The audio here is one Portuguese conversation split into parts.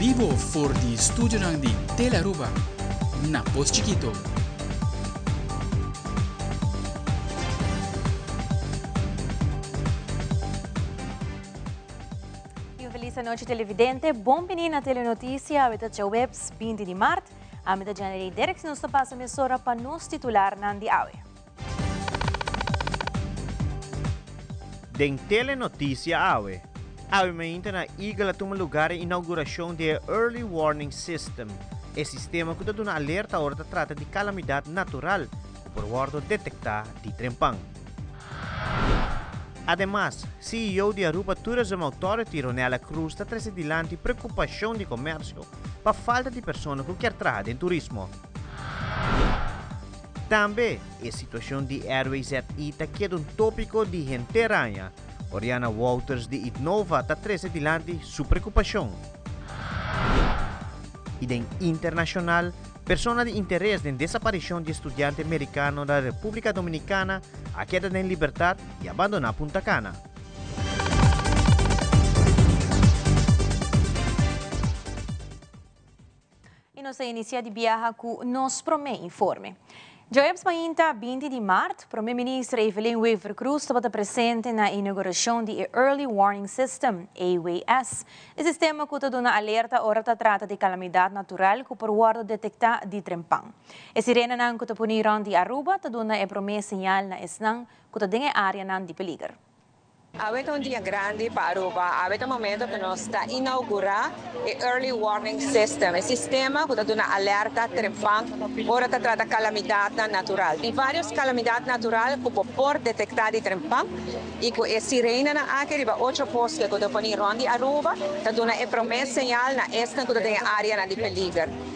vivo for di studio ng di Telaruba na Post Chiquito. Feliz noche televidente, bom na telenotícia, abita sa webs 20 de Mart, amita January direct nos tapas sa mesora pa nos titular ng di awe. Den telenotícia awe mainta na igala tuma lugar a inauguração de Early Warning System, sistema que dá uma alerta hora da trata de calamidade natural, por guardo detectar de trempang. Además, CEO de Aruba Tourism Authority, Ronela Cruz, está trazendo adiante preocupação de comércio para falta de pessoas que querem trabalhar em turismo. Também, a situação de Airways está queda tópico de gente ranha. Oriana Walters de Idnova está trazendo adiante sua preocupação. E em internacional, pessoas de interesse em desaparição de estudante americano da República Dominicana a queda em liberdade e abandonar Punta Cana. E nossa inicia de viaja com nos prome informe. Joebs painta 20 de março, Primeira-Ministra Evelyn Weaver Cruz estava presente na inauguração do Early Warning System, AWS. O sistema que dá uma alerta hora da trata de calamidade natural que por guarda detectar de trempang. A sirena nang que puniram de Aruba dá uma promessa señal na esnang que dengue área nang de peligro. Avete un dia grande para Aruba, avete un momento che nos sta inaugurando l'Early Warning System, il sistema che dà una allerta trempang, ora tratta calamità naturale. Di varie calamità naturali che può detectare trempang, e che sirena anche riba 8 posti che dopo ni rondi Aruba, dà una promessa segnale na esta che dà area di peligro.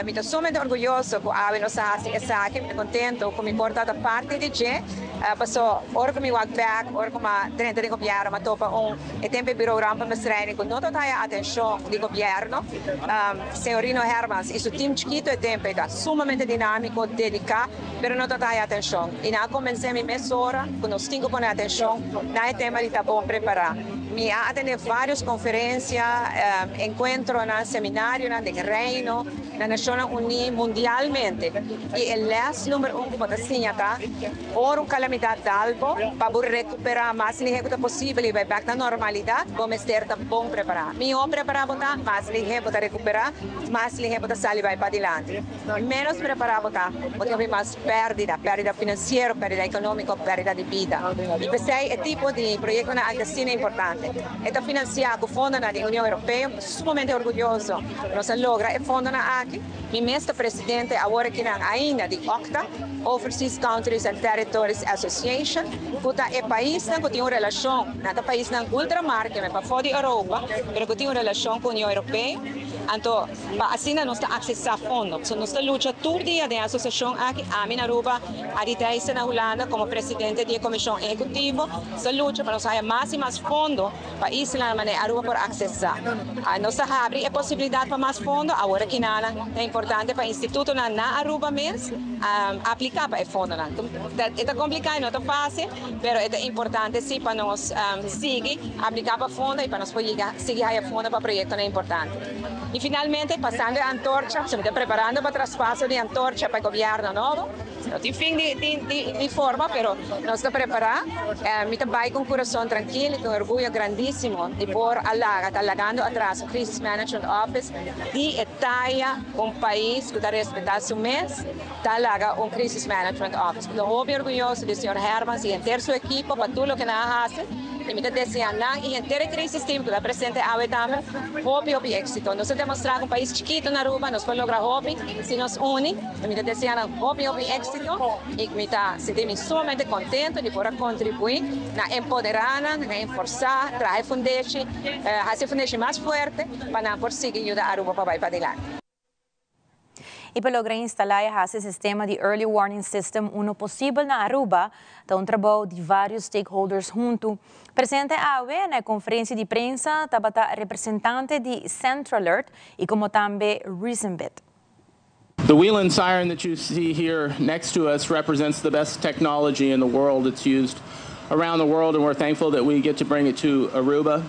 Mi sto molto orgoglioso che avete stati e sa che mi contento che mi portate parte di te. Paso ora che mi walk back, ora che dentro del governo, ma dopo e tempo biro rampa mestreni con nota taia attenzione di governo. Signorino Hermans, il suo team chiquito e tempo è sumamente dinamico, dedicato, però nota taia attenzione. In a comenziamo in mezz'ora, con lo stingo con attenzione, na tema di tabon preparato. Mi ha atteso varie conferenze, incontri, seminari nel Reino, nella Nazione Unite, mondialmente. E il last numero 1 che segnata, ora un calamità d'albo, per recuperare mais rápido possível e vai back na normalidade, como estar bom preparado. Mi ho preparado tá, mais rápido para recuperar, mais rápido sair vai para adiante. Menos preparado tá, porque mais perda financeira, perda econômica, perda de vida. E pensei é tipo de projeto na Argentina importante. É financiado com fundo da União Europeia, sumamente orgulhoso. Nós logra e fundo na aqui. Mi mestre presidente agora que ainda de OCTA, Overseas Countries and Territories Association, que é país que tem uma relação, não é país que ultramar, que é para fora da Europa, mas que tem uma relação com a União Europeia. Então, assim nós estamos acessar fundos. Nós estamos lutando todo dia da associação aqui, a minha Aruba, a Ditaísa na Holanda, como presidente da comissão executiva, estamos lutando para nós ter mais e mais fundos para a isla de Aruba por acessar. Nós abrimos a possibilidade para mais fundos, agora que é importante para o Instituto na Aruba mesmo, aplicar para o fundo. É complicado, não é fácil, mas é importante sim para nós seguir, aplicar para o fundo e para nós poder seguir a fundo para o projeto é importante. E finalmente, passando a antorcha, estamos preparando para o traspasso de antorcha para o governo novo. Não tem fim de forma, mas nós estamos preparados. Me trabalho com coração tranquilo, com orgulho grandíssimo de pôr alagando atrás o Crisis Management Office de Itália, um país que está respeitando seu mês, está alaga um Crisis Management Office. Estou muito orgulhoso do Sr. Hermans e inteira sua equipe para tudo o que nós fazemos. E me desejar e inteira crisis team que está presente a Etama, hope êxito. Nós demonstrar um país chiquito na Aruba, nós podemos lograr hope, se nos une, e me desejar hope êxito, e me está sentindo sumamente contente de poder contribuir na empoderar, na reforçar, trazer fundeixe, fazer fundeixe mais forte, para conseguir ajudar a Aruba para adiante. E para lograr instalar esse sistema de Early Warning System, possível na Aruba, está trabalho de vários stakeholders junto. Presente na conferência de prensa, estava representante de Central Alert e como também Reasonbit. The Whelan siren that you see here next to us represents the best technology in the world. It's used around the world, and we're thankful that we get to bring it to Aruba.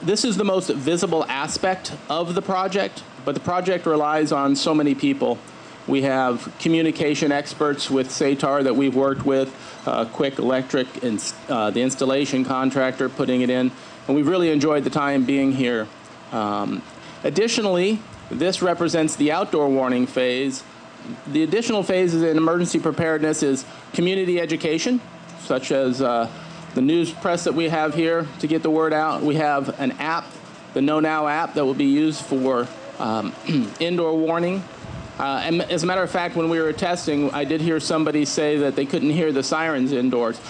This is the most visible aspect of the project, but the project relies on so many people. We have communication experts with SATAR that we've worked with, Quick Electric, the installation contractor putting it in, and we've really enjoyed the time being here. Additionally, this represents the outdoor warning phase. The additional phases in emergency preparedness is community education, such as the news press that we have here to get the word out. We have an app, the Know Now app, that will be used for indoor warning. And as a matter of fact, when we were testing, I did hear somebody say that they couldn't hear the sirens indoors.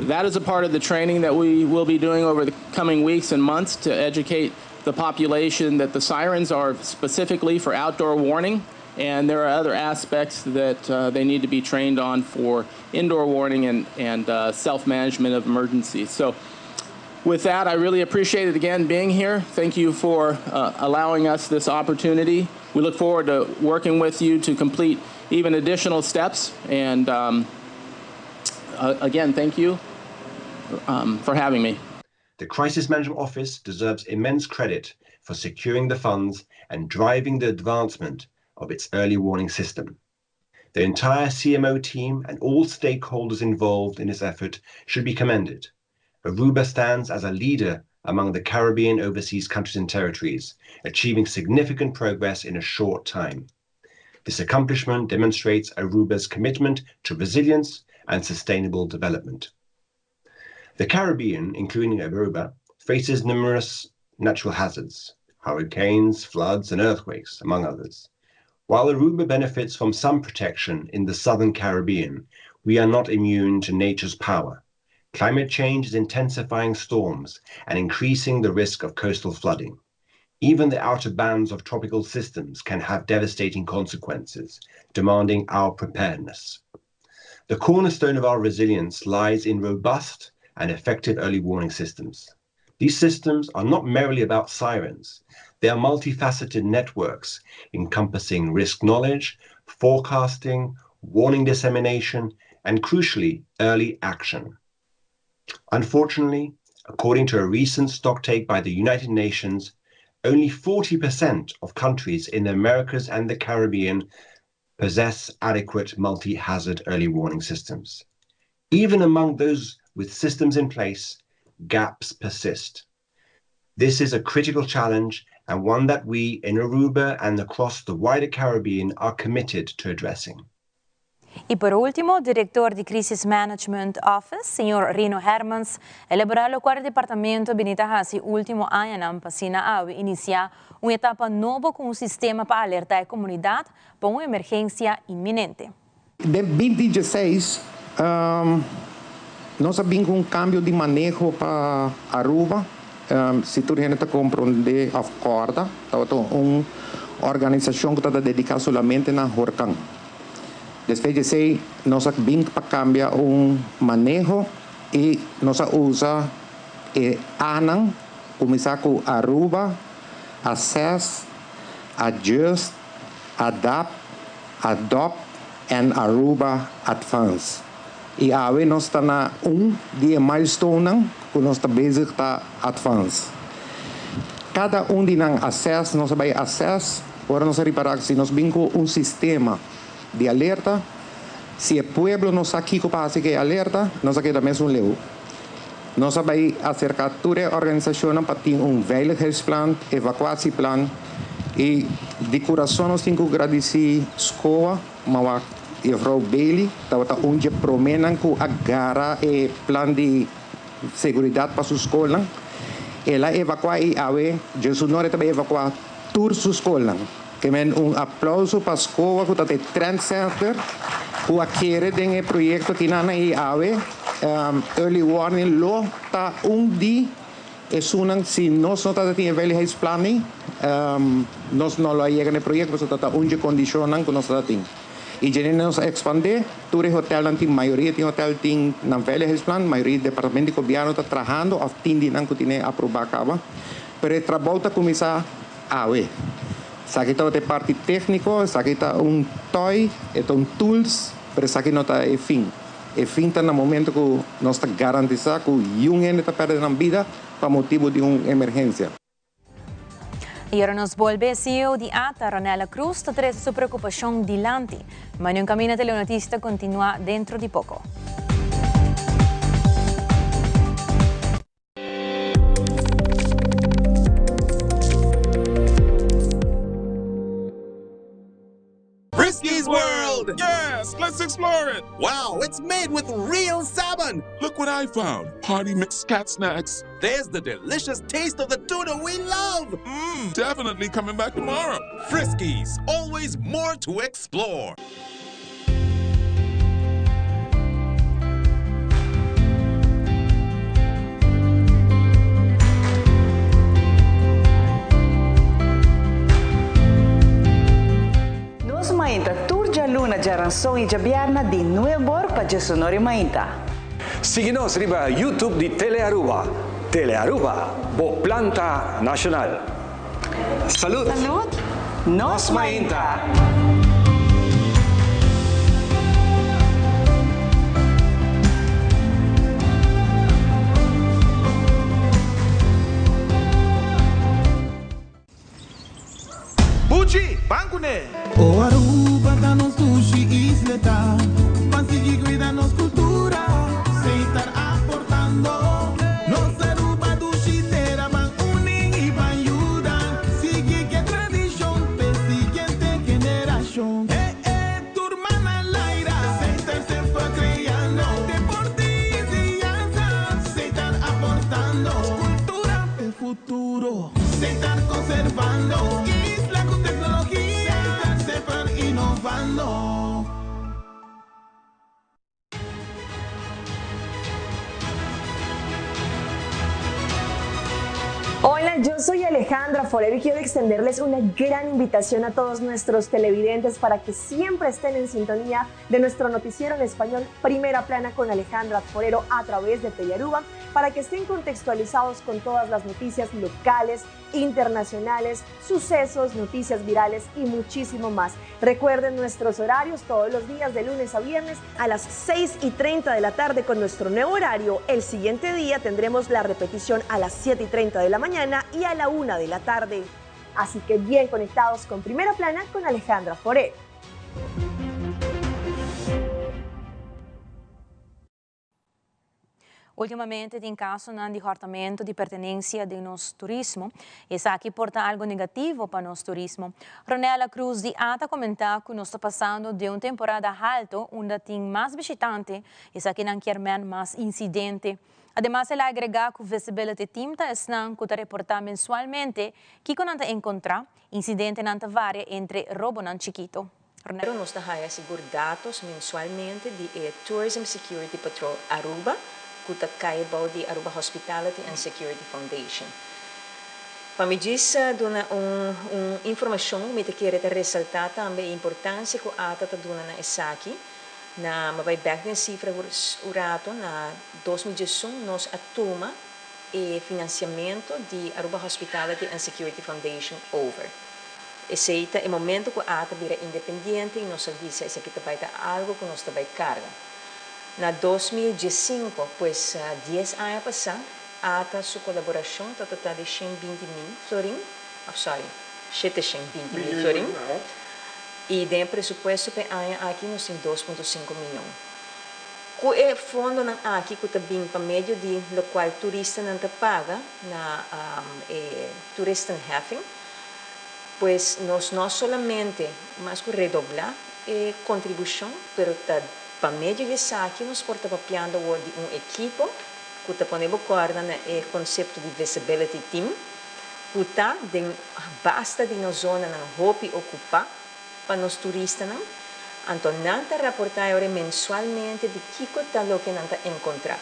That is a part of the training that we will be doing over the coming weeks and months to educate the population that the sirens are specifically for outdoor warning, and there are other aspects that they need to be trained on for indoor warning and self-management of emergencies. So with that, I really appreciate it again being here. Thank you for allowing us this opportunity. We look forward to working with you to complete even additional steps. And again, thank you for having me. The Crisis Management Office deserves immense credit for securing the funds and driving the advancement of its early warning system. The entire CMO team and all stakeholders involved in this effort should be commended. Aruba stands as a leader among the Caribbean overseas countries and territories, achieving significant progress in a short time. This accomplishment demonstrates Aruba's commitment to resilience and sustainable development. The Caribbean, including Aruba, faces numerous natural hazards, hurricanes, floods, and earthquakes, among others. While Aruba benefits from some protection in the southern Caribbean, we are not immune to nature's power. Climate change is intensifying storms and increasing the risk of coastal flooding. Even the outer bands of tropical systems can have devastating consequences, demanding our preparedness. The cornerstone of our resilience lies in robust and effective early warning systems. These systems are not merely about sirens. They are multifaceted networks encompassing risk knowledge, forecasting, warning dissemination, and crucially, early action. Unfortunately, according to a recent stocktake by the United Nations, only 40% of countries in the Americas and the Caribbean possess adequate multi-hazard early warning systems. Even among those with systems in place, gaps persist. This is a critical challenge and one that we in Aruba and across the wider Caribbean are committed to addressing. Y por último, director de Crisis Management Office, señor Rino Hermans, elaborar o quarto departamento benita si último ano na pasina ao iniciar uma etapa nova com um sistema para alertar a comunidade para uma emergência iminente. De 2016, nós sabemos um cambio de manejo para Aruba. Se tu gente compreende a corda, uma organização que está dedicada somente na huracão. Desde de sei, nós sabemos para cambiar manejo e nós usa ANAN, começar com Aruba, Assess, Adjust, Adapt, Adopt and Aruba Advance. E agora nós estamos na dia milestone que nós estamos bezig para Advance. Cada de nós Assess, nós vai Assess, agora nós reparar que se nós vimos sistema de alerta, se o pueblo não sabe o que passa que é alerta, nós aqui também leu. Nós vamos acercar toda a organização para ter veiligheidsplan, evacuatieplan e de coração nós temos que agradecer a escola, mas a Frau Bailey, que onde promenem que agarra o plano de segurança para a sua escola. Ela evacua e Jesus não também evacuar toda a sua escola. Que aplauso para a escola que está de Trend Center, que adquire o projeto que na Early Warning Law está dia, e se nós não temos veiligheidsplan, nós não chegamos no projeto, nós estamos onde condicionam que nós temos. E já nós expandir, todo o hotel, a maioria do hotel tem na veiligheidsplan, a maioria do departamento de governo está trabalhando, a fim de não ter aprovado, mas o trabalho está começando a Aqui está a parte técnica, aqui está toy, tools, mas aqui não está o fim. O fim está no momento que nós estamos garantizando que o jovem está perdendo a vida, para motivo de uma emergência. E agora nos volve CEO de ATA, Ronela Cruz, trae su preocupación dilante. Manuel Camina Telenotista continúa dentro de poco. Frisky's World! Yes, let's explore it! Wow, it's made with real salmon! Look what I found. Party mixed cat snacks. There's the delicious taste of the tuna we love! Definitely coming back tomorrow. Frisky's, always more to explore. Mainta turja luna jaranson e jabiarna di nuebor pa Jasonori Mainta. Síguenos riba YouTube di Telearuba. Telearuba, bo planta nacional. Salud. Salud. Nos Mainta. Pucci, bancune! O Aruba tá no sushi isleta, consegui cuidar nos cultura, sem estar aportando. Nos Aruba do Chitera van unir e van ajudar, seguir que tradição para siguiente geração. Turma na laira, sem estar se foi criando, deportes e dança, sem estar aportando, cultura é futuro, sem estar conservando. Hola, yo soy Alejandra Forero y quiero extenderles una gran invitación a todos nuestros televidentes para que siempre estén en sintonía de nuestro noticiero en español Primera Plana con Alejandra Forero a través de Telearuba, para que estén contextualizados con todas las noticias locales, internacionales, sucesos, noticias virales y muchísimo más. Recuerden nuestros horarios todos los días de lunes a viernes a las 6:30 de la tarde con nuestro nuevo horario. El siguiente día tendremos la repetición a las 7:30 de la mañana y a la 1 de la tarde. Así que bien conectados con Primera Plana con Alejandra Forero. Ultimamente tem caso de departamento de pertenência de nosso turismo. Isso aqui porta algo negativo para nosso turismo. Ronela Cruz de ATA comenta que nós está passando de uma temporada alta, onde tem mais visitante, isso aqui não quer mais incidente. Además, ela agrega que o Visibility Team está que reportar mensualmente que quando encontrar incidente não varia entre roubo e chiquito. Pero nós segura dados mensualmente de Tourism Security Patrol Aruba, que está de Aruba Hospitality and Security Foundation. Para me dizer, dona informação que quero ressaltar também a importância que a ATA dona na ESACI, na vai back em cifra urato na 2018 nós atuma e financiamento de Aruba Hospitality and Security Foundation over. Esse é o momento que a ATA vira independente e nós serviços esse aqui vai dar algo que nós vai carga. Na 2015, pues 10 anos passados, a ATA sua colaboração está de 120 mil florim, sorry, 720 mil florim. E de presupuesto para ano aqui nós temos 2,5 milhões. Com o fundo aqui que está bem para meio de lo qual turista não paga na Tourist and Having, pues nós não solamente mais que redoblar a contribuição, pero para meio disso aqui nós portamos de equipo que está ponendo corda no conceito de Visibility Team, que está basta de na zona na roupa ocupar para os turistas, então não reportar mensualmente de que está o que não encontrar.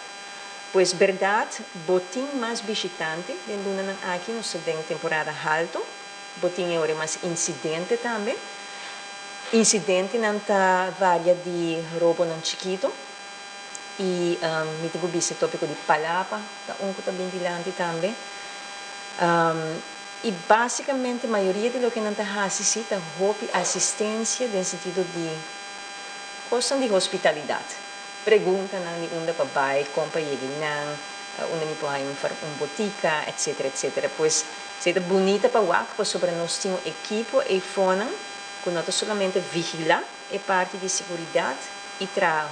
Pois verdade, botim mais visitante dentro aqui nós temos temporada alta, botim é mais incidente também. Incidente não varia de roubo não chiquito e me tenho visto o tópico de palapa, que está bem dilante também. E basicamente a maioria de lo que não necessita é assistência no sentido de questão de hospitalidade. Pergunta de onde para vai, compra não, onde me põe botica, etc, etc. Pois, se é bonita para o pois sobre nós temos equipo e fona, que não somente vigilar a parte de segurança e trabalhar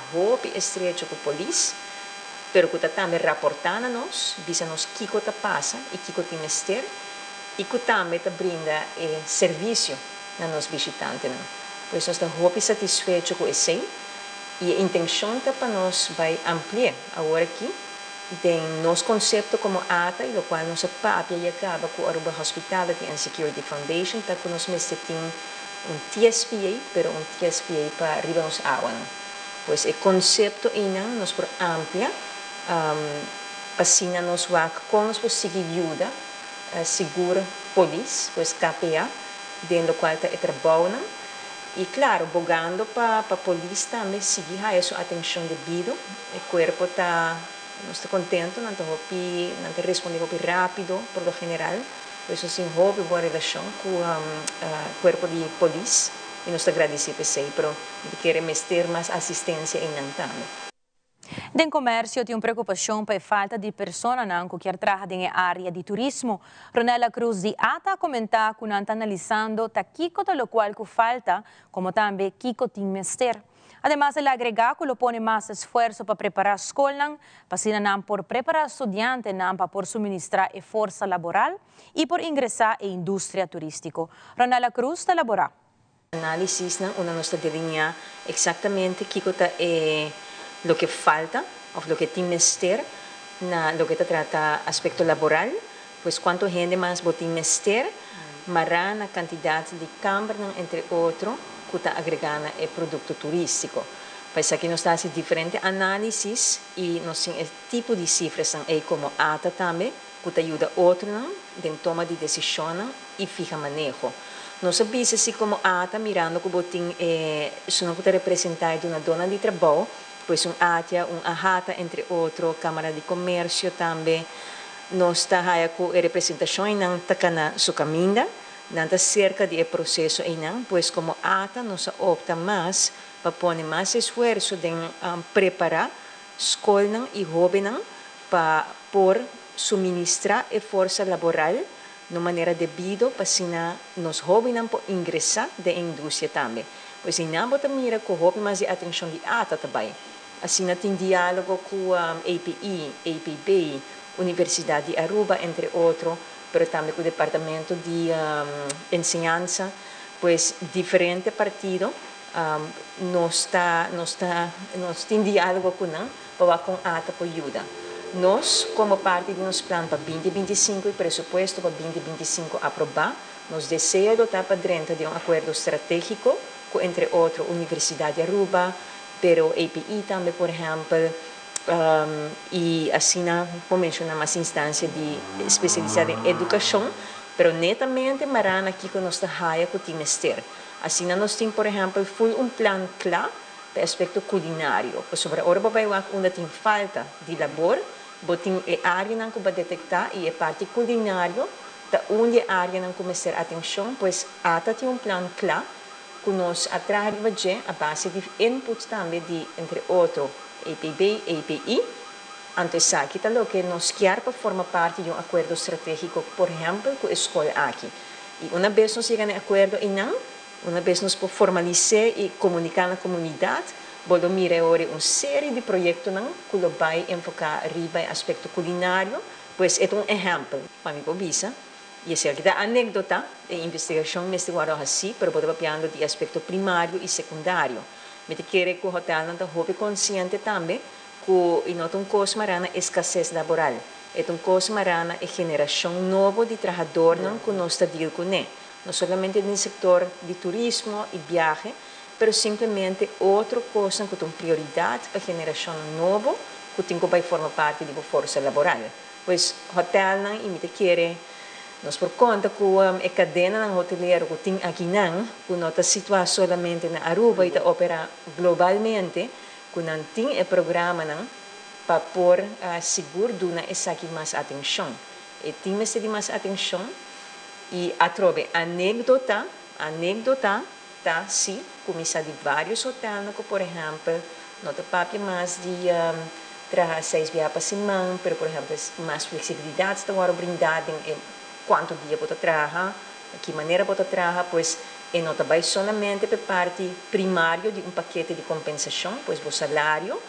estreito com a polícia, pero que também raportar a nós, visa nós que está passa e que tem mester, e que também brinda serviço a nós visitantes. Pois nós estamos satisfeitos com isso e a intenção é para nós vai ampliar agora aqui tem nosso conceito como ATA, e o qual nossa papia e acaba com a Aruba Hospitality and Security Foundation, tá que nós temos TSPA, pero TSPA para arriba nos awan. Pois o conceito ainda nós por amplia, para nós com nós por seguir ajuda, segura polícia, pois KPA, dentro do qual está trabalhando. E claro, bogando para a polícia também seguir a essa atenção devida, o corpo está nós estamos contentes, não estamos respondendo rápido, por lo general, por isso sim, houve boa relação com o corpo de polícia e nós agradecemos por isso, mas queremos ter mais assistência em também. Den comércio tem preocupação pela falta de pessoas que quer trabalhar na área de turismo. Ronela Cruz de ATA comenta que não está analisando taquico do qual que falta, como também Kiko tem mester. Además, ele agrega que lo pone más esfuerzo para preparar a escola, para por preparar estudiantes, para por suministrar fuerza laboral y por ingresar en industria turística. Ronela Cruz de Labora. Análisis, una nuestra delinea exactamente qué lo que falta o lo que tiene mester, lo que trata aspecto laboral, pues cuánto gente más tiene mester, marana cantidad de cámaras, entre otros, que está agregando el producto turístico. Pues aquí nos hace diferentes análisis y nos tiene el tipo de cifras como ATA también, que te ayuda a otros en toma de decisión y fija manejo. Nos avisa así como ATA mirando que botín se no puede representar de una dona de trabajo, pues un ATA, un AJATA, entre otros, Cámara de Comercio también, nos está con representación en Tacana su caminda, nada cerca del proceso pues como ATA nos opta más para poner más esfuerzo en preparar escolas y jóvenes para por suministrar fuerza laboral de manera debida para que los jóvenes puedan ingresar de la industria también. Pues en ambos mira que jóvenes más de atención de ATA también. Así tem diálogo com API, APB, Universidad de Aruba, entre otros, pero también con el Departamento de Enseñanza, pues diferentes partidos nos tienen diálogo con ATA por ayuda. Nós, como parte de nosso plano para 2025 e presupuesto para 2025 aprovar, nos desejamos dotar para dentro de acordo estratégico com, entre outros, Universidade de Aruba, pero API também, por exemplo, e assim, vou mencionar mais instâncias de especializada em educação, pero netamente marana aqui que nós trabalhamos com o timester. Assim, nós temos, por exemplo, plano claro para o aspecto culinário. Sobre a hora onde tem falta de labor, botem a área que vai detectar e a parte culinária, onde a área não começar a atenção, pois até tem plano claro que nós atraímos a base de inputs também de, entre outros, APB, API, antes aqui está o que nós queremos para formar parte de acordo estratégico, por exemplo, com a escola aqui. E uma vez nós chegamos a acordo e não, uma vez nós formalizar e comunicar na comunidade, vamos mirar agora uma série de projetos que vai enfocar arriba no aspecto culinário, pois é exemplo para mim, visa. E é certo, a anedota de investigação neste guarda assim, mas vou falando de aspecto primário e secundário. Mas quero que o hotel não esteja consciente também que não tem coisa marana escassez laboral. É coisa marana a geração nova de trabalhadores que nós estamos com ele. Não somente no setor de turismo e viagem, mas simplesmente outra coisa que tem prioridade para a geração nova que tem que formar parte da força laboral. Pois hotel não imita querer nós por conta que a cadena hoteleira que tem aqui que não está situada somente na Aruba e opera globalmente, que não tem o programa para pôr seguro de essa aqui mais atenção. E tem de mais atenção e atrove anedota, tá, sim, começar de vários hotéis, que por exemplo, não tem papel mais de trabajar 6 días por semana, pero por ejemplo más flexibilidad está ahora brindada en cuánto día puedo trabajar, de qué manera puedo trabajar, pues no trabaja solamente por parte primario de un paquete de compensación, pues por salario,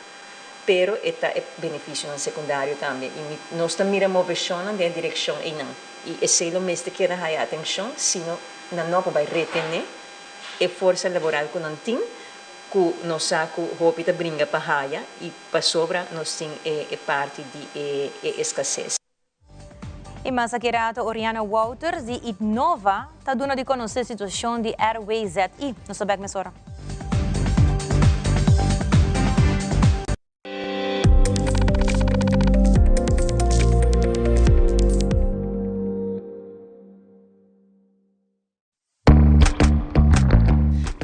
pero está el beneficio en secundario también. Y nós miramos versión en dirección y no. Y es lo mismo que hay atención, sino no vai retener a força laboral que não tem, que nós saco roupa brinca para raia e para sobra nós tem parte de escassez. E mais aqui Oriana Wouters de Itnova está dando de conhecer a situação de Airway ZE. Não sabemos mais hora.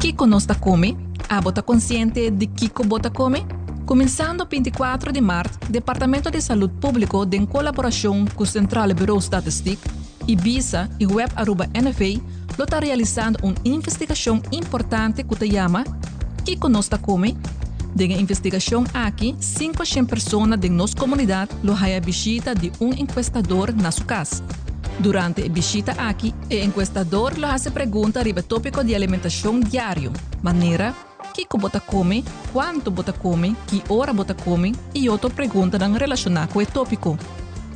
Kiko nós está come, a bota consciente de Kiko bota come? Começando 24 de março, Departamento de Saúde Público, em colaboração com o Central Bureau Statistic, Ibiza e Web Aruba NFA, está realizando uma investigação importante que se chama Kiko nós está come? Denga investigação aqui, 500 pessoas de nossa comunidade lohaia visita de encuestador na sua casa. Durante a visita aqui, o encuestador lo hace pergunta sobre o tópico de alimentação diário, maneira, que bota come, quanto bota come, que hora bota come e outra pergunta relacionada com o tópico.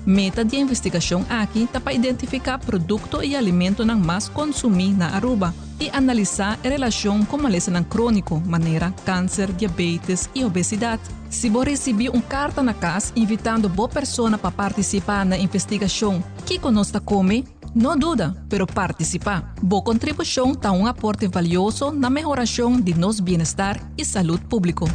Meta de investigação aqui é para identificar produto e alimento que mais consumir na Aruba e analisar a relação com a lesão crônico, maneira câncer, diabetes e obesidade. Se você receber carta na casa invitando boa pessoa para participar na investigação, que conosco come, não duda, pero participar. Boa contribuição está aporte valioso na melhoração de nosso bem-estar e saúde público.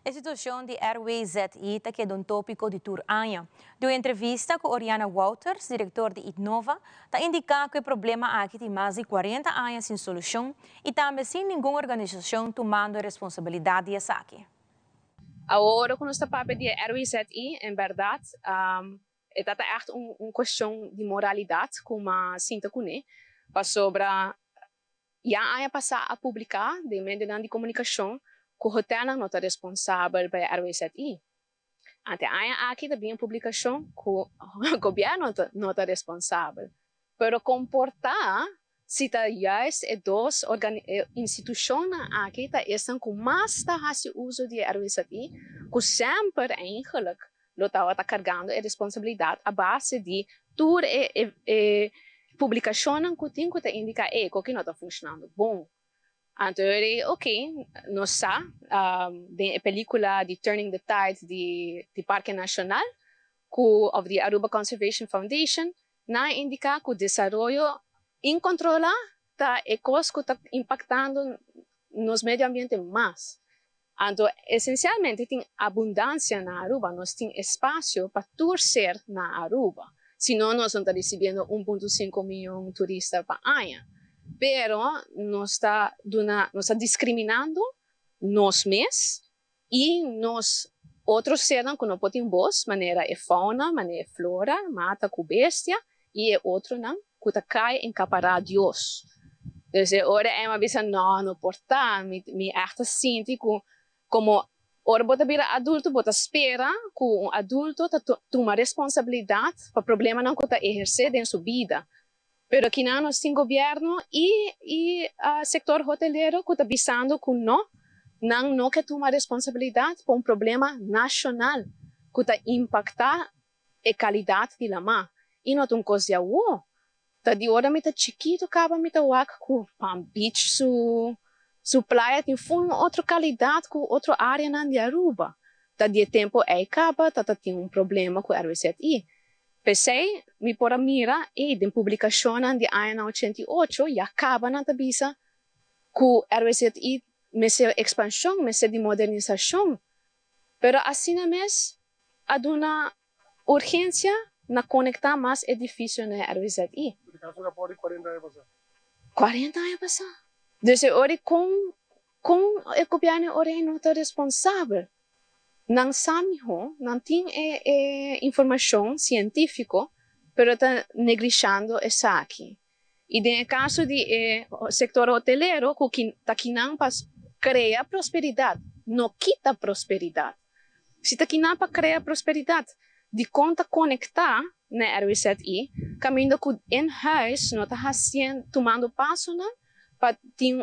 A situação de Airway ZE está que é um tópico de tour Anya. De uma entrevista com Oriana Wouters, diretor de Itnova, está indicando que o problema aqui tem mais de 40 anos sem solução e também sem nenhuma organização tomando a responsabilidade dessa aqui. Agora, quando está para de Airway ZE, em verdade, é echt questão de moralidade, como a Cinta Cune, sobre a Anya passar a publicar de meio de comunicação que o hotel não está responsável pela Airway ZE. Ante aqui também a publicação que o governo não está responsável. Mas comportar se está juist duas instituições aqui estão com mais uso de Airway ZE, que sempre eigenlijk está carregando a responsabilidade a base de toda a publicação que tem que indicar que não está funcionando bom. Então, nós sabemos, a película de Turning the Tide de Parque Nacional, ou de Aruba Conservation Foundation, indica que o desenvolvimento incontrolado está impactando nos meio ambiente mais. Então, essencialmente, tem abundância na Aruba, nós temos espaço para torcer na Aruba. Senão, nós não estamos recebendo 1,5 milhão de turistas para ano. Pero nos está discriminando nós mesmos e nós outros seres que não podem voz, maneira é fauna, maneira é flora, mata com bestia e é outro não que está cai em capará Deus. Então, ora é uma vez não portar, me echt sinto como ora bota vira adulto, bota espera que adulto toma responsabilidade para problema não que está exercer em sua vida. Pero aqui nós temos governo e setor hoteleiro que está pensando que não quer tomar responsabilidade por problema nacional que está impactar a qualidade de la mar. E não tem coisa tá de hora me tá chiquito acaba me tá wak com Palm Beach Sua praia tem outra qualidade com outra área na Aruba. Tá de tempo acaba, tá tem problema com o RWZI. Pensei, me por mira e de publicação de ano 88 e acaba na tabisa com o RWZI mese expansão, mese de modernização. Pero assim mesmo, há uma urgência na conectar mais edifícios na RWZI. 40 anos passados. Então, hoje, com o governo hoje não está responsável. Não sabe, não tem informação científica, mas está negligenciando isso aqui. E no caso do setor hoteleiro, que está querendo criar prosperidade, não quita prosperidade. Se está querendo criar prosperidade, de conta conectar na RWZI, caminho com in-house, não está tomando passo para ter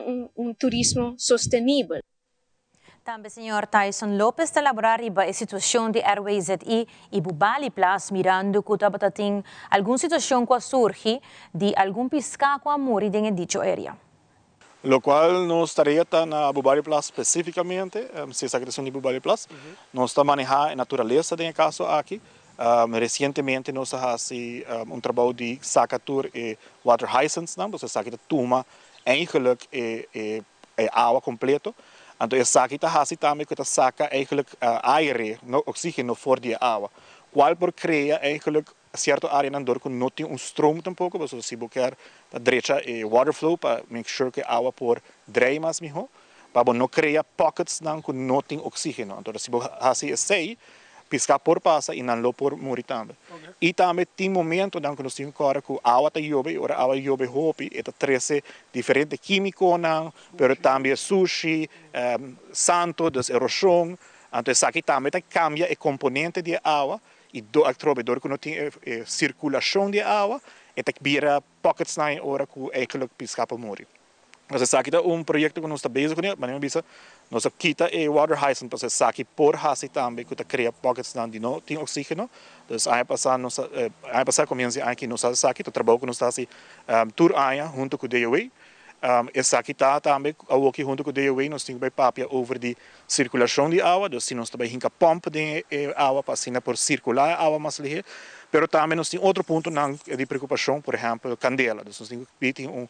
turismo sustentável. Também, Sr. Tyson Lopes, está elaborar a situação de RWZI e Bubali Plus, mirando que tem alguma situação que surge de algum pesca com amor em dicho área. Lo cual nos estaría na Bubali Plus especificamente, se esa creación de Bubali Plus, nos está manejando a natureza en el caso aquí. Recentemente nos hace trabalho de sacatur e water hyacinths, então você saca toma eigenlijk água completo. Então essa aqui está assim também que saca eigenlijk aire, oxígeno fora de água. Qual por criar eigenlijk certa área na dor que não tem stroom tampouco, mas se você quer para direita water flow para make sure que a água por drain mais melhor, para não criar pockets não que não tem oxígeno. Então se você assim assim piscar por passa e não por morrer também. E também tem momento que nós temos agora que a água está chove, ora a água chove hopi, e traz diferentes químicos, mas também sushi, santo, das erosão. Então isso aqui também cambia o componente de água e dor que não tem circulação de água, e vira pockets na hora que eigenlijk piscar por morrer. Mas isso aqui é projeto que nós estamos bezig com, mas nós quita o water hyacinth, para isso aqui por hasi também que cria pockets de não tem oxígeno. Então, ano passado começa aqui nós aqui, o trabalho que nós está assim, tour aia junto com o DOE. Esse aqui está também aqui junto com o DOE, nós temos papel over de circulação de água, então se nós também hinca pompa de água para assim por circular a água mais ligeira. Pero também nós temos outro ponto de preocupação, por exemplo, candela. Então nós temos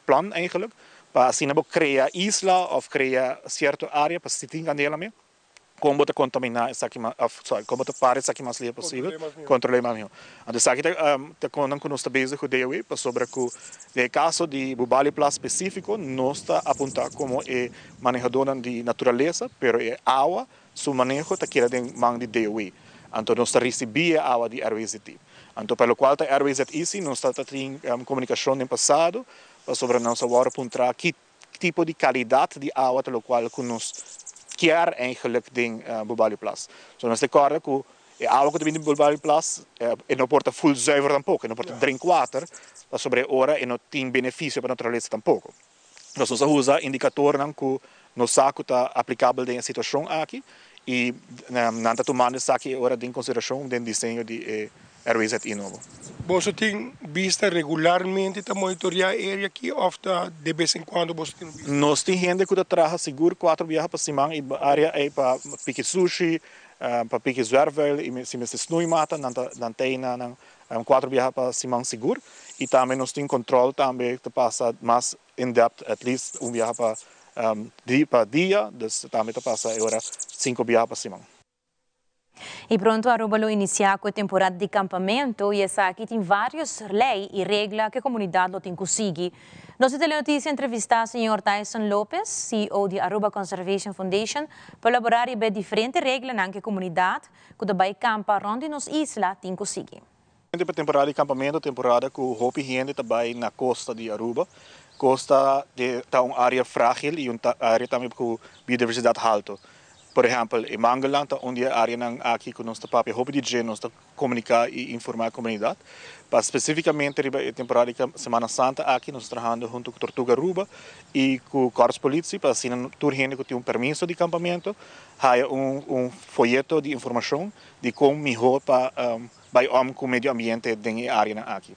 plan eigenlijk, para assim não criar isla ou criar certa área para se ter candela mesmo, como botar contaminar essa aqui, como botar parar essa aqui mais livre possível, controlar mais. Então isso aqui está quando nós estamos bezig com o DOE, para sobre que no caso de Bubali Plus específico, nós está apontado como manejador de natureza, pero água, seu manejo está querendo em mão de DOE. Então nós recebemos a água de RWZI. Então pelo qual a RWZI nós está tendo comunicação no passado sobre nós agora apontar que tipo de qualidade de água pelo qual nós quer eigenlijk em Bubali Plus. Então nós recordam que a água que vem de Bubali Plus não porta full zuiver tampouco, não porta drinkwater, sobre a hora e não tem benefício para a natureza tampouco. Nós usamos indicador que no saco está aplicável em situação aqui. E não está tomando isso aqui agora em consideração do desenho de RWZI novo. Você tem vista regularmente para monitorear a área aqui ou de vez em quando você tem visto? Nós temos gente que trabalha seguro 4 viagens para cima e a área é para pique sushi, para pique zwervel e se me snui mata, não tem 4 viagens para cima seguro. E também nós temos controle também que passa mais in-depth, at least viagem para dia, dus também passa agora 5 viagens para cima. E pronto, Aruba lo iniciar com a temporada de acampamento e essa aqui tem várias leis e regras que a comunidade tem que seguir. Nossa telenotícia entrevistar o Sr. Tyson Lopes, CEO de Aruba Conservation Foundation, para elaborar e ver diferentes regras na comunidade que também campa onde nos isla tem que seguir. Para temporada de acampamento, temporada que o hopi gente também na costa de Aruba. Costa está uma área frágil e uma área também com biodiversidade alta. Por exemplo, em Mangalang, onde a área aqui que nós estamos hopi de gente, nós estamos comunicar e informar a comunidade. Mas especificamente na temporada de Semana Santa, aqui nós estamos trabalhando junto com Tortuga Aruba e com o Corpo Polícia, para assim, toda gente que tem permisso de acampamento, há folheto de informação de como melhor para com o meio ambiente da área aqui.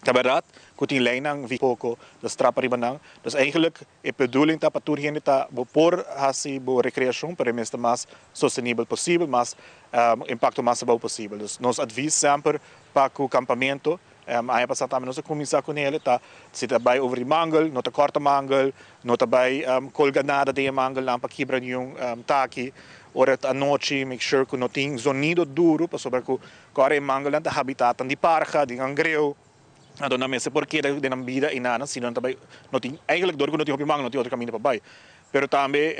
Kabarat, kuting lijn ng Vipoco, dus traparibanang. Dus eigenlijk de bedoeling dat paturien ta por hasi bo recreação para mesmo mais sustentável possível, mas impacto mais bom possível. Dus nos advies sempre para o campamento. Aí passar também nós começar com ele, tá? Se trabalha over mangel, não tá corta mangel, não trabalha colga nada de mangel, lá para quebrar nenhum taki. Ora à noite, make sure que não tem sonido duro, para sobre que corre mangel na habitat de parca, de angreu. Então não sei porque de na vida inana, se não trabalha, não tem eigenlijk door que não tem mangel, não tem outro caminho para baixo. Pero também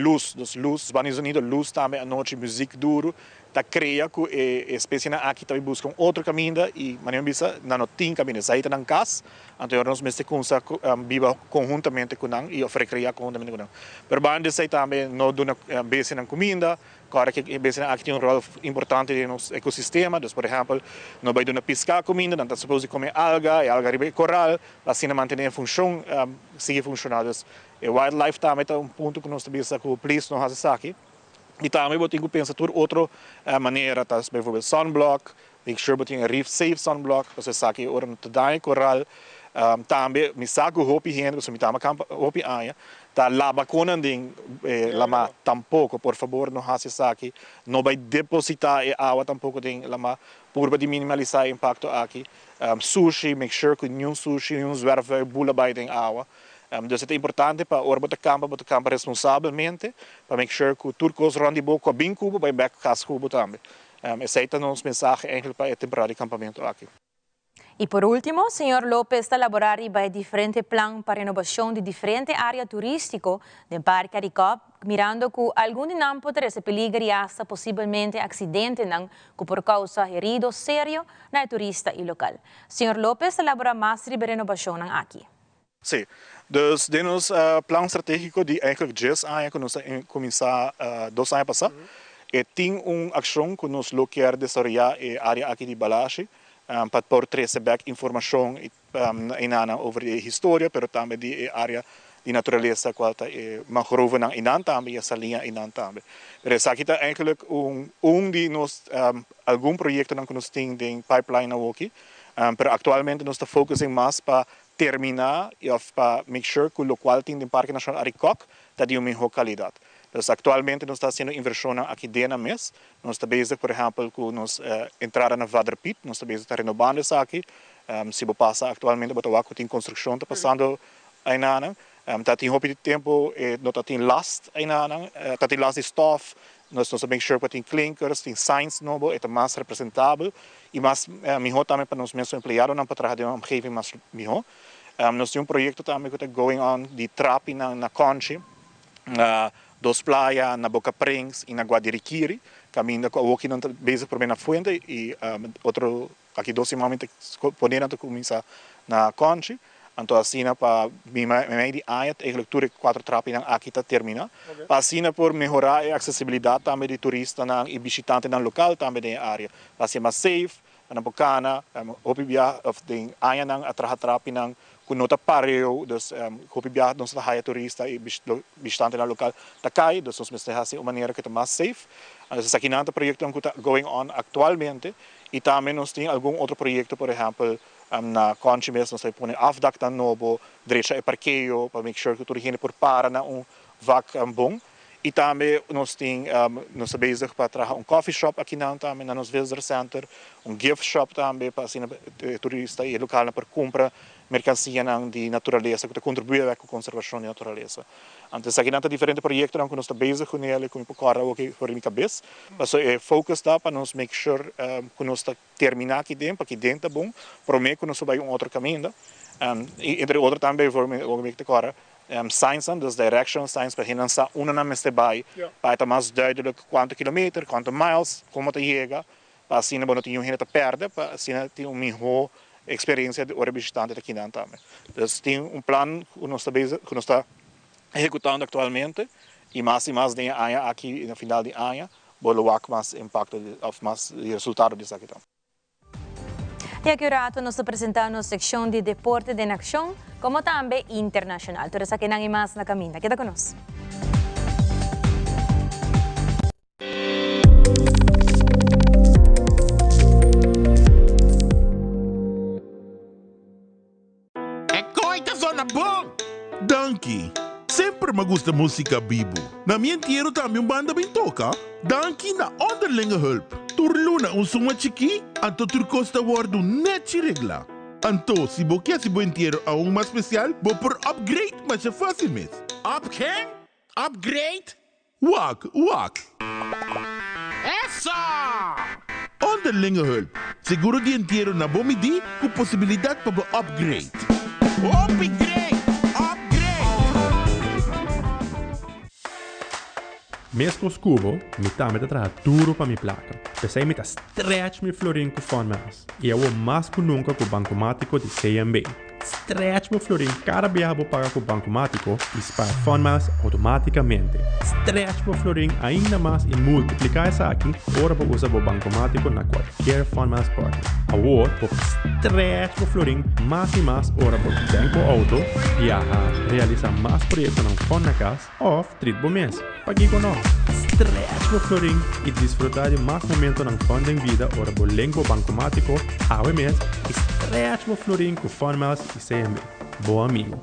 luz, dos luz, van sonido luz também à noite, música duro. Ta crea que espécie na aqui também buscam outro caminho e maneira bisa não tem caminho saída ng cas então nós mesmo consa viva conjuntamente com nang e oferecer conjuntamente com nang pero bande sai também no dona base na comida cara que base na aqui tem rol importante no ecossistema dus por exemplo no vai dona pescar comida não tá supose comer alga e alga ribe coral assim manter a função seguir funcionando e wildlife também tá ponto que nós bisa com o police no hasa aqui. E também eu tenho que pensar por outra maneira, tá? Bijvoorbeeld sunblock, make sure que reef safe sunblock, você sabe que ora não te dá coral, também me saco hopi gente, você me tama campo hopi aia, tá lava conanding lama tampouco, por favor, não haja saque, não vai depositar água tampouco tem lama, por de minimalizar o impacto aqui, sushi, make sure que nenhum sushi, nenhum zwerver bula vai tem água. Dus het is importante para botar campo responsavelmente, para make sure que tudo que os randi boca bem cubo vai back cas cubo também. Esse é nosso mensagem eigenlijk para a temporada de acampamento aqui. E por último, Sr. Lopes está elaborando um diferente plano para renovação de diferente área turístico do Parque Aricop, mirando que algum de não poderia se peligrar e hasta possivelmente acidente não, que por causa herido sério na turista e local. Sr. Lopes elabora mais sobre renovação aqui. Sim, dus de nos plan estratégico de eigenlijk 10 anos que nós começar 2 anos passar, e tem ação que nós quer desenvolver a área aqui de Balache, para por trazer back informação over a história, pero também de área de natureza qual é mangrove ng inan também essa linha inan também. Pero essa aqui é eigenlijk de nós algum projeto que nós tem de pipeline aqui, pero atualmente nós está focusing mais para terminar e para make sure que o local tem do Parque Nacional Aricop está de uma melhor qualidade. Então, atualmente nós está fazendo inversão aqui dentro da mês. Nós está bezig, por exemplo, com nós entrar na Vaderpit, nós está bezig renovando isso aqui. Se você passa atualmente, você tem construção, está passando aí na está tem hopi de tempo, não está tem last aí na está tem last de stof. Nós make sure que tem clinkers, tem signs novo, é mais representável e mais melhor também para nós mesmos empregados para trabalhar de uma omgeving mais melhor. Nós temos projeto também que está going on de trapi na Conchi, dos playas, na Boca Prings e na Guadiriquiri, caminho que aqui não está bezig por na Fuente e outro aqui 12 momentos podendo começar na Conchi. Então, assim, para meio de ano, eigenlijk tudo 4 trapi aqui está termina. Para assim, por melhorar a acessibilidade também de turistas e visitantes no local também da área. Para ser mais safe, na bocana, opibia of de ano atrás trapi com nota pareo, dus opibia nós da raia turista e visitantes no local tá cai, dus nós mesmo uma maneira que está mais safe. Então, aqui não projeto que está going on atualmente e também nós temos algum outro projeto, por exemplo, na Conchi mesmo, nós põe afdak dan novo, direita e parqueio, para make sure que tudo gente por para na vac bom. E também nós temos nós bezig para trabalhar coffee shop aqui não também na nos visitor center, gift shop também para assim turista e local para comprar mercancia de natureza que contribui com a conservação da natureza. Então, aqui não tem diferente projeto que nós estamos bezig com ele, com o cara aqui por minha cabeça. Mas o foco está para nós make sure que nós terminar aqui dentro é bom, para mim que nós vai outro caminho. E entre outros também vou me agora science, dus direction science, para hinansa na meste bij, para het mais duidelijk quanto kilometer, quanto miles, como te chega, para assim não tenho gente a perder, para assim ter uma melhor experiência de hora visitante aqui dentro também. Dus tem plano que nós está executando atualmente e mais de ano aqui no final de ano, vou mais impacto, mais resultado disso aqui também. E aqui rato nós apresentamos a seção de deporte de ação, como também internacional. Todos aqui não mais na caminha. Queda conosco. me gusta música vivo. Na mi entierro também banda bem toca. Danke na onderlinge hulp. Turluna suma chiqui, anto turcosta wardu net regla. Anto, si bo quer si bo entierro a mais especial, bo por upgrade, mas é fácil mesmo. Upgrade? Wak. Essa! Onderlinge hulp. Seguro de entierro na bomidi com possibilidade para upgrade. Mesmo cubo, me também traga duro para minha placa. Pensei me stretch meu florim com formas. E eu mais que nunca com o bancomático de CMB. Stretch meu florim cada vez que pagar com o bancomático dispara formas automaticamente. Stretch meu florim ainda mais e multiplicar essa aqui, ora para usar o bancomático na qualquer forma esporte. Agora, por stretch meu florim mais e mais ora para banco auto, viajar, realizar mais projetos na fone na casa, ou trade por mês. Pague com nós. Stretch meu florim e desfrutar de mais momentos na fone em vida, ora para lengua bancomático, ao mês, stretch meu florim com formas e CMB. Bom amigo.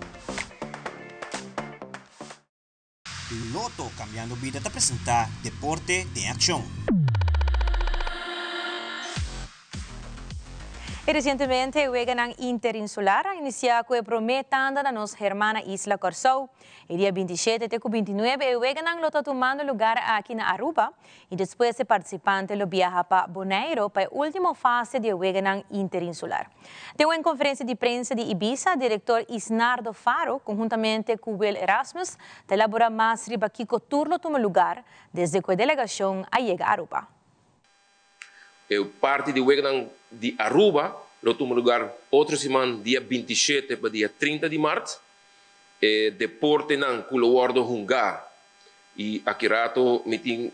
Loto Cambiando Vida te apresenta Deporte de Acción. E recentemente, o Weganang Interinsular a iniciado com a prometanda na nossa hermana Isla Corsou. E dia 27 até 29, o Weganang lo está tomando lugar aqui na Aruba. E depois, o participante lo viaja para Bonaire para a última fase do Weganang Interinsular. Deu em conferência de prensa de Ibiza, o diretor Isnardo Faro, conjuntamente com Will Erasmus, te elabora mais riba Kiko Turlo toma lugar desde que a delegação a chega a Aruba. Eu parte de Weganang de Aruba, lo toma lugar outra semana, dia 27 para dia 30 de março. Deporte nan kulo hunga. E aqui rato meeting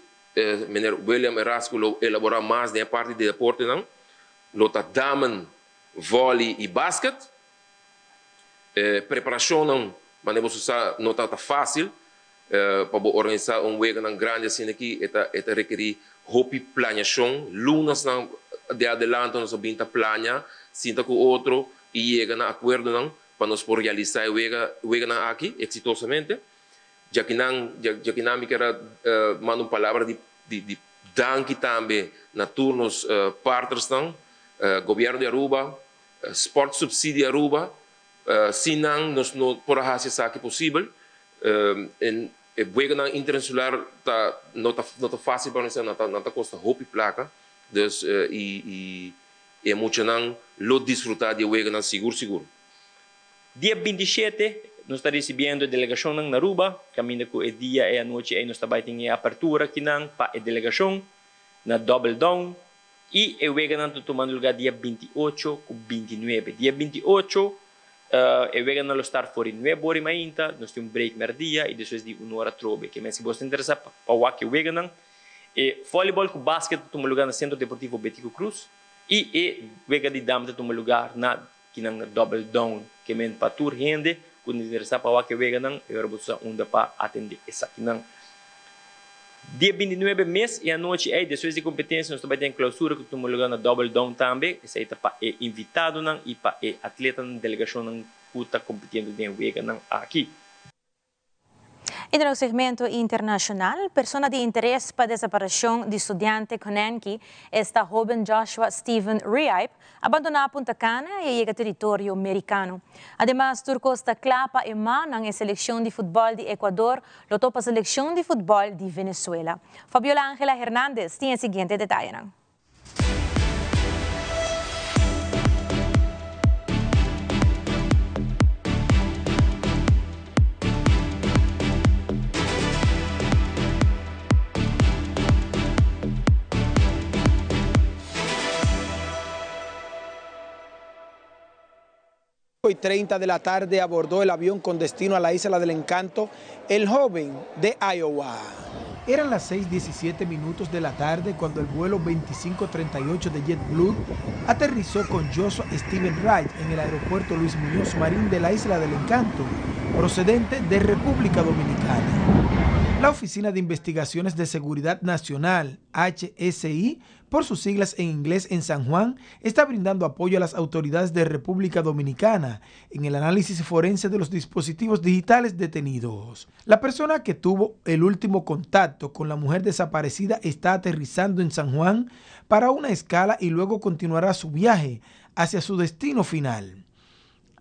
meneer William Erasmus elaborar mais da parte de deporte nan. Lota damen, volley e basket. Preparação nan, mas não usar não tá fácil para organizar Weganang grande assim aqui, eta requerir hopi planeação, lunas nan de adelanto nos binta plania, sinta com outro e chega na acordo nan para nós por realizar Weganang aqui exitosamente. Já que não me quero mandar uma palavra de danke também na turnos partners nan, governo de Aruba, Sport Subsídio Aruba, se não nós não por fazer isso aqui possível. Weganang Internacional não tá fácil para nós, não tá custa hopi placa. Dus é muito não lo desfrutar de Weganang seguro. Dia 27, nós estamos recebendo a delegação na Aruba, caminho com o dia e a noite, e nós também temos a abertura aqui para a delegação, na Double Down, e o Weganang está tomando lugar dia 28 com 29. Dia 28, o Weganang está estar fora em 9 horas ainda, nós temos um break meio dia, e depois de 1 hora trobe, que se você interessa para o Weganang. E voleibol com basquete toma lugar no Centro Deportivo Betico Cruz e Vega de Dama toma lugar na Double Down, que men para tour rende quando interessa para o que Vega não eu vou usar onda para atender essa aqui não. Dia 29 mês e a noite é depois de competência nós também tem clausura que toma lugar na Double Down também, essa aí para invitado não e para atleta na delegação não que está competindo de Vega não aqui. E no segmento internacional, persona de interesse para a desaparição de estudante Konenki está jovem Joshua Stephen Ripe, abandonou Punta Cana e chega a território americano. Además, Turco está clapa e manang a seleção de futebol de Equador, lotou para a seleção de futebol de Venezuela. Fabiola Ángela Hernández tem o seguinte detalhe. Y 30 de la tarde abordó el avión con destino a la Isla del Encanto, el joven de Iowa. Eran las 6:17 de la tarde cuando el vuelo 2538 de JetBlue aterrizó con Joshua Stephen Wright en el aeropuerto Luis Muñoz Marín de la Isla del Encanto, procedente de República Dominicana. La Oficina de Investigaciones de Seguridad Nacional, HSI, por sus siglas en inglés en San Juan, está brindando apoyo a las autoridades de República Dominicana en el análisis forense de los dispositivos digitales detenidos. La persona que tuvo el último contacto con la mujer desaparecida está aterrizando en San Juan para una escala y luego continuará su viaje hacia su destino final.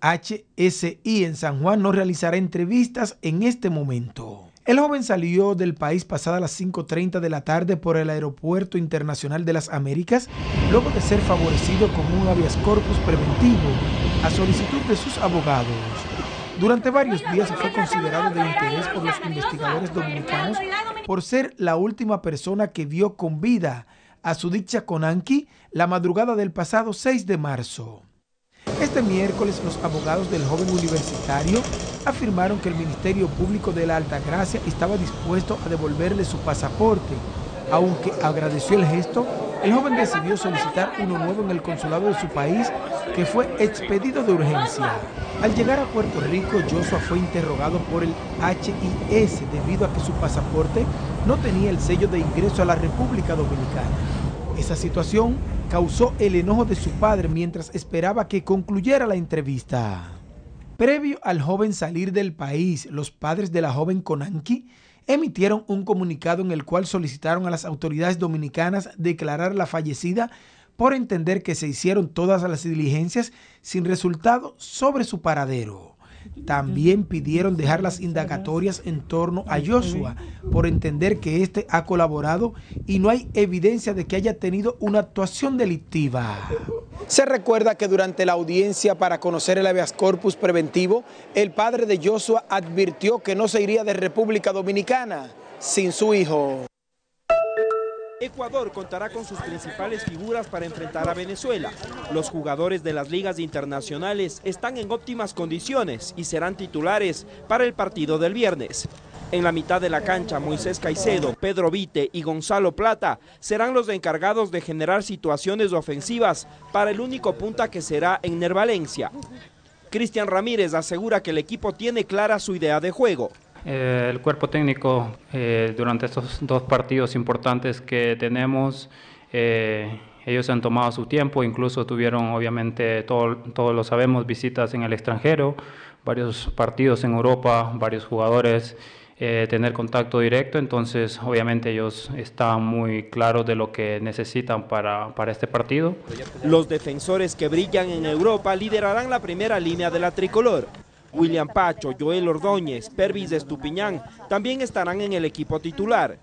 HSI en San Juan no realizará entrevistas en este momento. El joven salió del país pasada las 5:30 de la tarde por el Aeropuerto Internacional de las Américas, luego de ser favorecido con un habeas corpus preventivo a solicitud de sus abogados. Durante varios días fue considerado de interés por los investigadores dominicanos por ser la última persona que vio con vida a Sudicha Konanki la madrugada del pasado 6 de marzo. Este miércoles, los abogados del joven universitario afirmaron que el Ministerio Público de la Altagracia estaba dispuesto a devolverle su pasaporte. Aunque agradeció el gesto, el joven decidió solicitar uno nuevo en el consulado de su país, que fue expedido de urgencia. Al llegar a Puerto Rico, Joshua fue interrogado por el HIS debido a que su pasaporte no tenía el sello de ingreso a la República Dominicana. Esa situación causó el enojo de su padre mientras esperaba que concluyera la entrevista. Previo al joven salir del país, los padres de la joven Konanki emitieron un comunicado en el cual solicitaron a las autoridades dominicanas declarar a la fallecida por entender que se hicieron todas las diligencias sin resultado sobre su paradero. También pidieron dejar las indagatorias en torno a Joshua por entender que éste ha colaborado y no hay evidencia de que haya tenido una actuación delictiva. Se recuerda que durante la audiencia para conocer el habeas corpus preventivo, el padre de Joshua advirtió que no se iría de República Dominicana sin su hijo. Ecuador contará con sus principales figuras para enfrentar a Venezuela. Los jugadores de las ligas internacionales están en óptimas condiciones y serán titulares para el partido del viernes. En la mitad de la cancha, Moisés Caicedo, Pedro Vite y Gonzalo Plata serán los encargados de generar situaciones ofensivas para el único punta que será Enner Valencia. Cristian Ramírez asegura que el equipo tiene clara su idea de juego. El cuerpo técnico durante estos dos partidos importantes que tenemos, ellos han tomado su tiempo, incluso tuvieron obviamente, todos lo sabemos, visitas en el extranjero, varios partidos en Europa, varios jugadores, tener contacto directo, entonces obviamente ellos están muy claros de lo que necesitan para este partido. Los defensores que brillan en Europa liderarán la primera línea de la tricolor. William Pacho, Joel Ordóñez, Pervis Estupiñán también estarán en el equipo titular.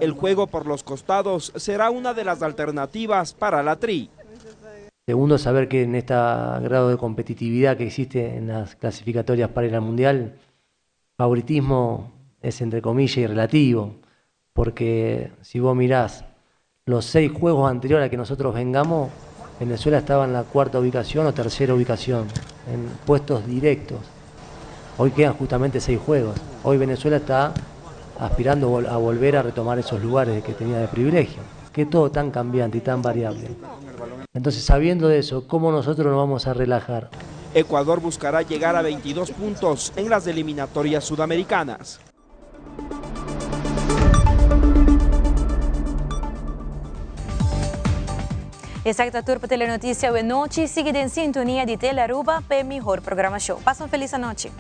El juego por los costados será una de las alternativas para la Tri. Segundo, saber que en este grado de competitividad que existe en las clasificatorias para ir al Mundial, favoritismo es entre comillas y relativo, porque si vos mirás los 6 juegos anteriores a que nosotros vengamos, Venezuela estaba en la 4ª ubicación o 3ª ubicación, en puestos directos. Hoy quedan justamente 6 juegos. Hoy Venezuela está aspirando a volver a retomar esos lugares que tenía de privilegio. Que todo tan cambiante y tan variable. Entonces, sabiendo de eso, ¿cómo nosotros nos vamos a relajar? Ecuador buscará llegar a 22 puntos en las eliminatorias sudamericanas. Exacto, turpa Telenotícia de noche. Sigue en sintonía de Telearuba para mejor programación. Pasa una feliz noche.